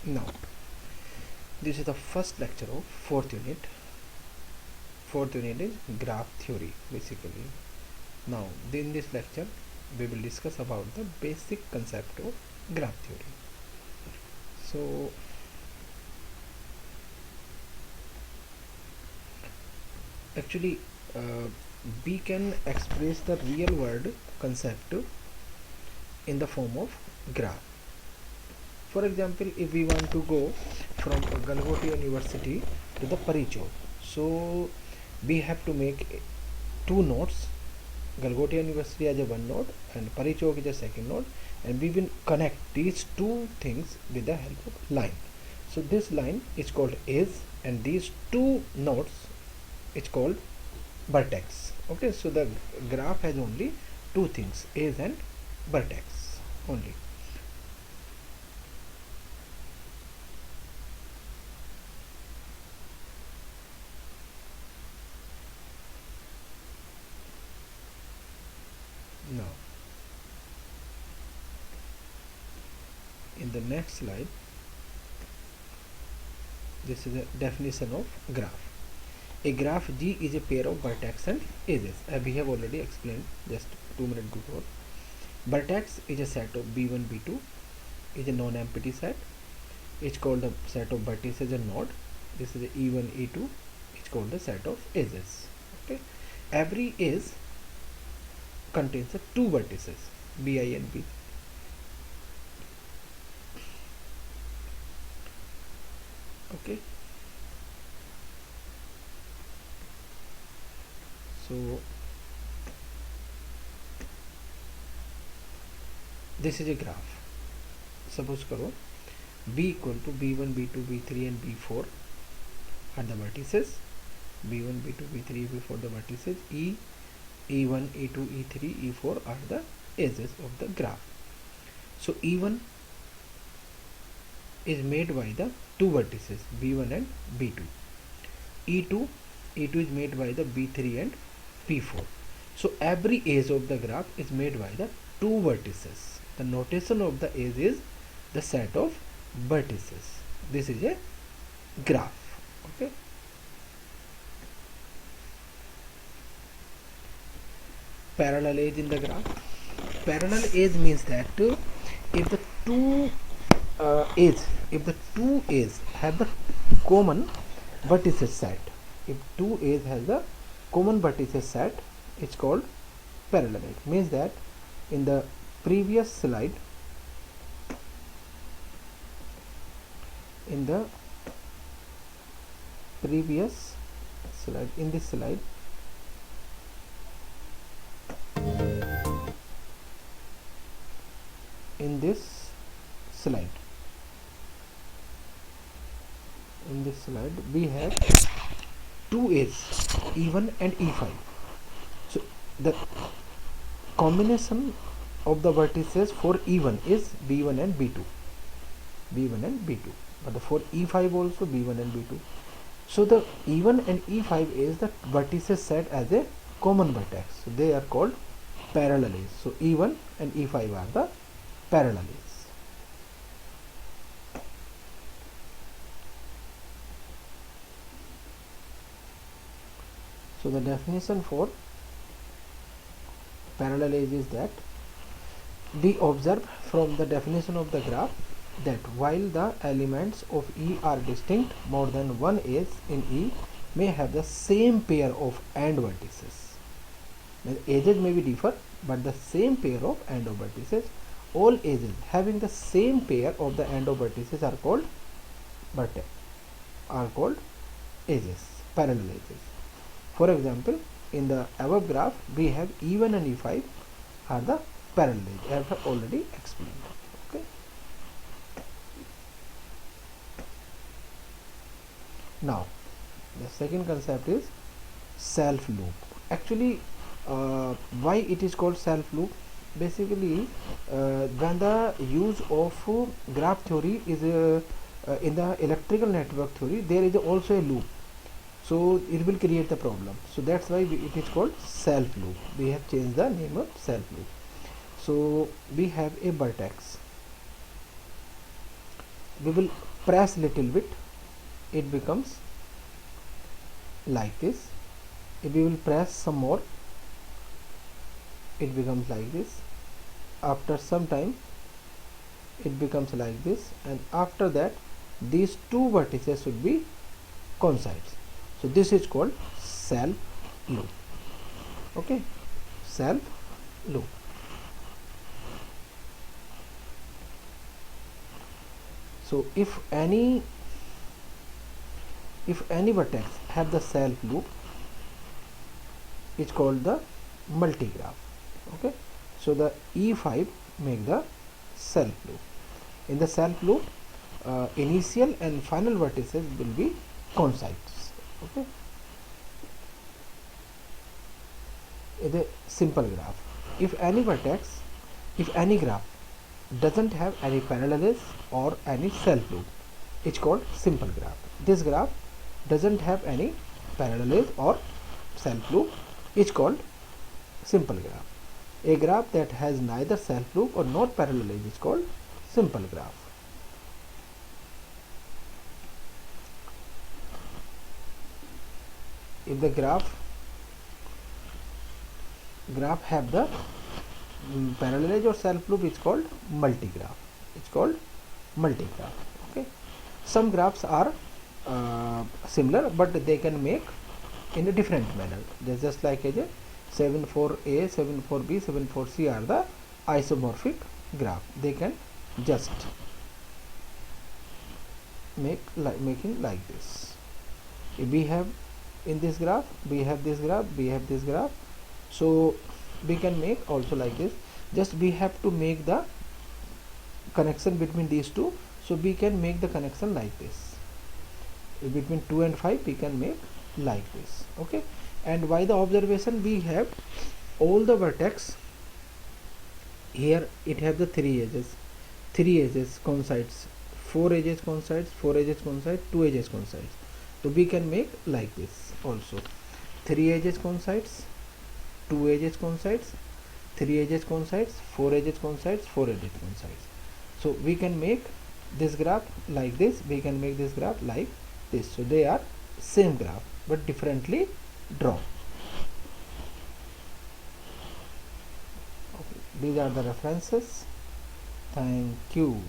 Now, this is the first lecture of fourth unit. Fourth unit is graph theory basically. Now, in this lecture, we will discuss about the basic concept of graph theory. So, actually, we can express the real world concept in the form of graph. For example, if we want to go from Galgoti University to the Parichok, so we have to make two nodes. Galgoti University as a one node and Parichok is a second node, and we will connect these two things with the help of line. So this line is called edge, and these two nodes is called vertex. Okay, so the graph has only two things, edge and vertex only. Now, in the next slide, this is a definition of graph. A graph G is a pair of vertex and edges. We have already explained just 2 minutes before. Vertex is a set of B1, B2, is a non-empty set. It's called the set of vertices and node. This is a E1, E2. It's called the set of edges. Okay. Every edge contains two vertices, Bi and B. Okay. So this is a graph. Suppose karo B equal to B1, B2, B3 and B4 are the vertices. B1, B2, B3, B4 the vertices. E1, E2, E3, E4 are the edges of the graph. So E1 is made by the two vertices B1 and B2. E2 is made by the B3 and P4. So every edge of the graph is made by the two vertices. The notation of the edge is the set of vertices. This is a graph. Okay. Parallel edge in the graph. Parallel edge means that if the two edges have the common vertices set, if two edges has the common vertices set, it's called parallel edge. Means that in the previous slide, in this slide, we have two edges, E1 and E5. So the combination of the vertices for E1 is B1 and B2. But for E5 also B1 and B2. So the E1 and E5 is the vertices set as a common vertex. So they are called parallel edges. So E1 and E5 are the parallel edges. So the definition for parallel edge is that we observe from the definition of the graph that while the elements of E are distinct, more than one edge in E may have the same pair of end vertices. The edges may be different, but the same pair of end of vertices. All edges having the same pair of the end of vertices are called edges, parallel edges. For example, in the above graph, we have E1 and E5 are the parallel edges. I have already explained. Okay. Now, the second concept is self loop. Actually, why it is called self loop? Basically, when the use of graph theory is in the electrical network theory, there is also a loop. So it will create the problem. So that's why it is called self loop. We have changed the name of self loop. So we have a vertex. We will press little bit, it becomes like this. If we will press some more, it becomes like this. After some time it becomes like this, and after that these two vertices should be coincides. So this is called self loop. Okay, self loop. So if any vertex have the self loop, it's called the multigraph. Okay, so the E5 make the self loop. In the self loop, initial and final vertices will be coincides. Okay, it's a simple graph. If any vertex, if any graph doesn't have any parallelism or any self loop, it's called simple graph. This graph doesn't have any parallelism or self loop, it's called simple graph. A graph that has neither self loop or not parallelism is called simple graph. If the graph have the parallelism or self loop, it's called multigraph. It's called multigraph. Okay, some graphs are similar, but they can make in a different manner. They're just like a 74A, 74B, 74C are the isomorphic graph. They can just making like this. If we have in this graph, we have this graph, we have this graph, so we can make also like this. Just we have to make the connection between these two, so we can make the connection like this. Between 2 and 5 we can make like this. Okay, and by the observation we have all the vertex here, it have the three edges coincides, 4 edges coincides, 4 edges coincide, 2 edges coincides. So we can make like this also. 3 edges coincides, 2 edges coincides, 3 edges coincides, 4 edges coincides, 4 edges coincides. So we can make this graph like this, we can make this graph like this. So they are same graph but differently drawn. Okay. These are the references. Thank you.